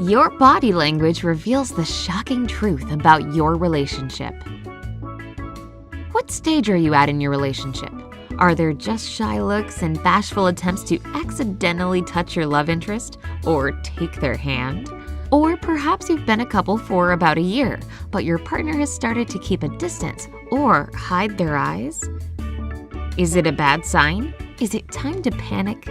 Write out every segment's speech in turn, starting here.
Your body language reveals the shocking truth about your relationship. What stage are you at in your relationship? Are there just shy looks and bashful attempts to accidentally touch your love interest or take their hand? Or perhaps you've been a couple for about a year, but your partner has started to keep a distance or hide their eyes? Is it a bad sign? Is it time to panic?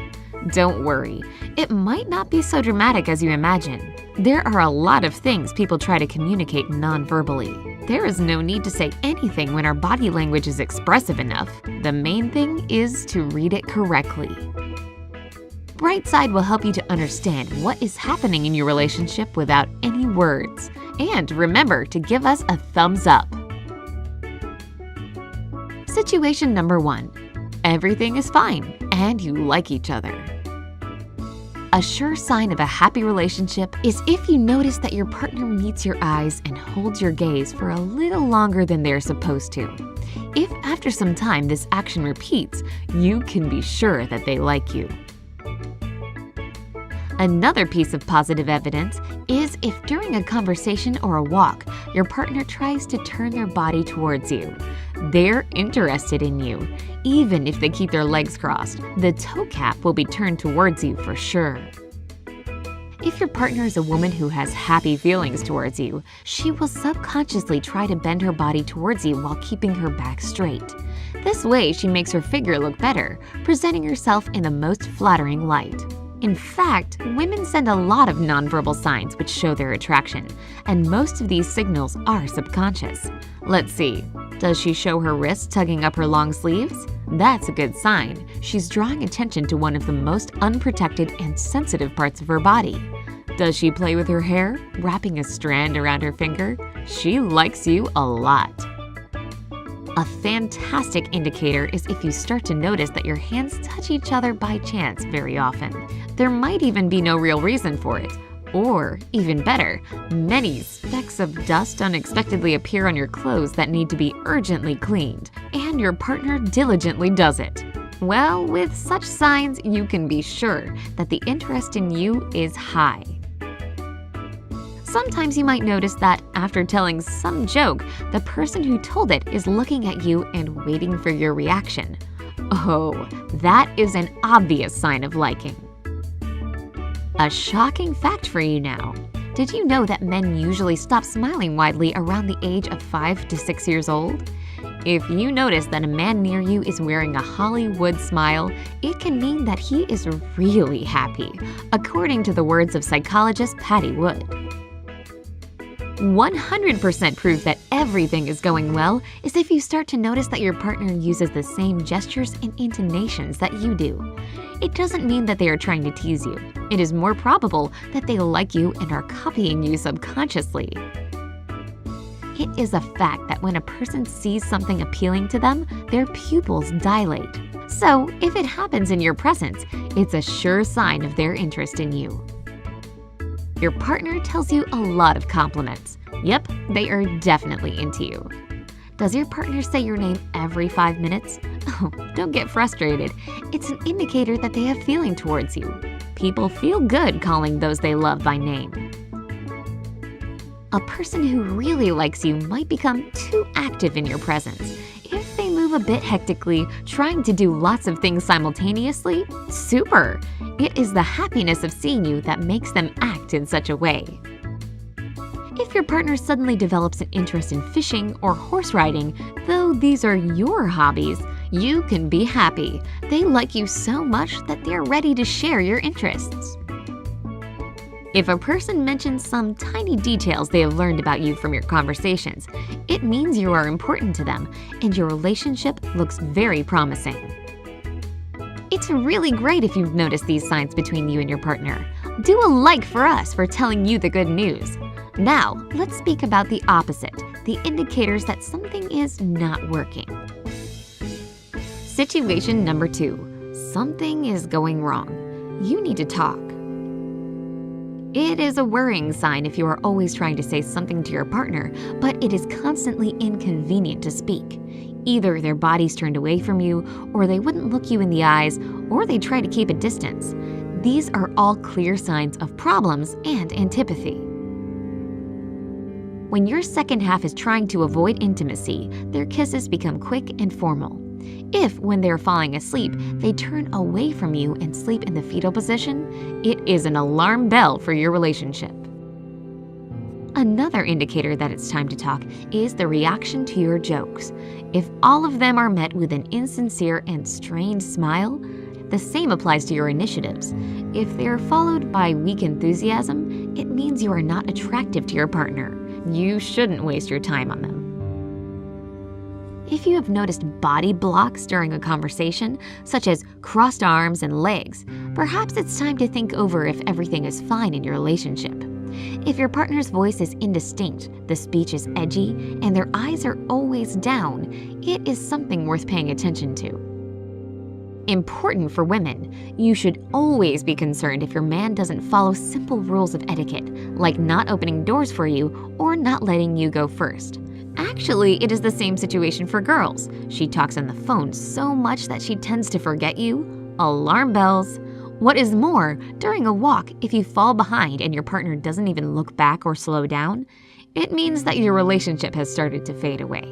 Don't worry, it might not be so dramatic as you imagine. There are a lot of things people try to communicate non-verbally. There is no need to say anything when our body language is expressive enough. The main thing is to read it correctly. Brightside will help you to understand what is happening in your relationship without any words. And remember to give us a thumbs up. Situation number 1. Everything is fine and you like each other. A sure sign of a happy relationship is if you notice that your partner meets your eyes and holds your gaze for a little longer than they're supposed to. If after some time this action repeats, you can be sure that they like you. Another piece of positive evidence is if during a conversation or a walk, your partner tries to turn their body towards you. They're interested in you. Even if they keep their legs crossed, the toe cap will be turned towards you for sure. If your partner is a woman who has happy feelings towards you, she will subconsciously try to bend her body towards you while keeping her back straight. This way, she makes her figure look better, presenting herself in the most flattering light. In fact, women send a lot of nonverbal signs which show their attraction, and most of these signals are subconscious. Let's see. Does she show her wrists tugging up her long sleeves? That's a good sign. She's drawing attention to one of the most unprotected and sensitive parts of her body. Does she play with her hair, wrapping a strand around her finger? She likes you a lot. A fantastic indicator is if you start to notice that your hands touch each other by chance very often. There might even be no real reason for it. Or, even better, many specks of dust unexpectedly appear on your clothes that need to be urgently cleaned, and your partner diligently does it. Well, with such signs, you can be sure that the interest in you is high. Sometimes you might notice that after telling some joke, the person who told it is looking at you and waiting for your reaction. Oh, that is an obvious sign of liking. A shocking fact for you now. Did you know that men usually stop smiling widely around the age of 5 to 6 years old? If you notice that a man near you is wearing a Hollywood smile, it can mean that he is really happy, according to the words of psychologist Patty Wood. 100% proof that everything is going well is if you start to notice that your partner uses the same gestures and intonations that you do. It doesn't mean that they are trying to tease you. It is more probable that they like you and are copying you subconsciously. It is a fact that when a person sees something appealing to them, their pupils dilate. So, if it happens in your presence, it's a sure sign of their interest in you. Your partner tells you a lot of compliments. Yep, they are definitely into you. Does your partner say your name every 5 minutes? Oh, don't get frustrated. It's an indicator that they have feeling towards you. People feel good calling those they love by name. A person who really likes you might become too active in your presence. If they move a bit hectically, trying to do lots of things simultaneously, super! It is the happiness of seeing you that makes them act in such a way. If your partner suddenly develops an interest in fishing or horse riding, though these are your hobbies, you can be happy. They like you so much that they're ready to share your interests. If a person mentions some tiny details they have learned about you from your conversations, it means you are important to them and your relationship looks very promising. It's really great if you've noticed these signs between you and your partner. Do a like for us for telling you the good news. Now, let's speak about the opposite, the indicators that something is not working. Situation number 2. Something is going wrong. You need to talk. It is a worrying sign if you are always trying to say something to your partner, but it is constantly inconvenient to speak. Either their bodies turned away from you, or they wouldn't look you in the eyes, or they try to keep a distance. These are all clear signs of problems and antipathy. When your second half is trying to avoid intimacy, their kisses become quick and formal. If, when they're falling asleep, they turn away from you and sleep in the fetal position, it is an alarm bell for your relationship. Another indicator that it's time to talk is the reaction to your jokes. If all of them are met with an insincere and strained smile, the same applies to your initiatives. If they are followed by weak enthusiasm, it means you are not attractive to your partner. You shouldn't waste your time on them. If you have noticed body blocks during a conversation, such as crossed arms and legs, perhaps it's time to think over if everything is fine in your relationship. If your partner's voice is indistinct, the speech is edgy, and their eyes are always down, it is something worth paying attention to. Important for women, you should always be concerned if your man doesn't follow simple rules of etiquette, like not opening doors for you or not letting you go first. Actually, it is the same situation for girls. She talks on the phone so much that she tends to forget you. Alarm bells. What is more, during a walk, if you fall behind and your partner doesn't even look back or slow down, it means that your relationship has started to fade away.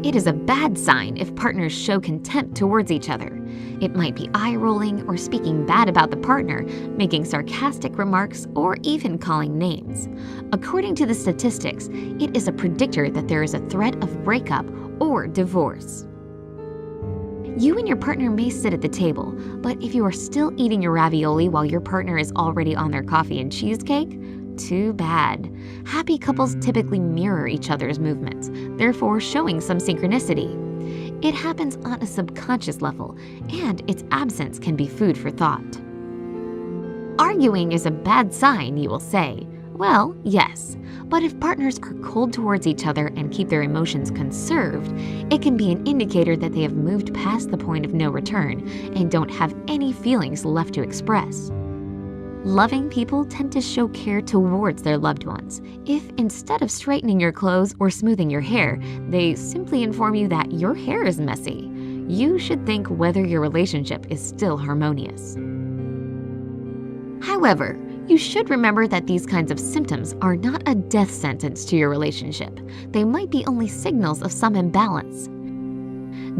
It is a bad sign if partners show contempt towards each other. It might be eye-rolling or speaking bad about the partner, making sarcastic remarks, or even calling names. According to the statistics, it is a predictor that there is a threat of breakup or divorce. You and your partner may sit at the table, but if you are still eating your ravioli while your partner is already on their coffee and cheesecake, too bad. Happy couples typically mirror each other's movements, therefore showing some synchronicity. It happens on a subconscious level, and its absence can be food for thought. Arguing is a bad sign, you will say. Well, yes, but if partners are cold towards each other and keep their emotions conserved, it can be an indicator that they have moved past the point of no return and don't have any feelings left to express. Loving people tend to show care towards their loved ones. If instead of straightening your clothes or smoothing your hair, they simply inform you that your hair is messy, you should think whether your relationship is still harmonious. However, you should remember that these kinds of symptoms are not a death sentence to your relationship. They might be only signals of some imbalance.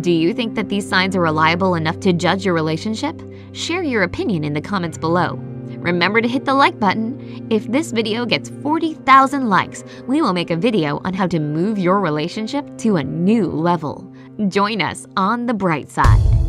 Do you think that these signs are reliable enough to judge your relationship? Share your opinion in the comments below. Remember to hit the like button. If this video gets 40,000 likes, we will make a video on how to move your relationship to a new level. Join us on the bright side.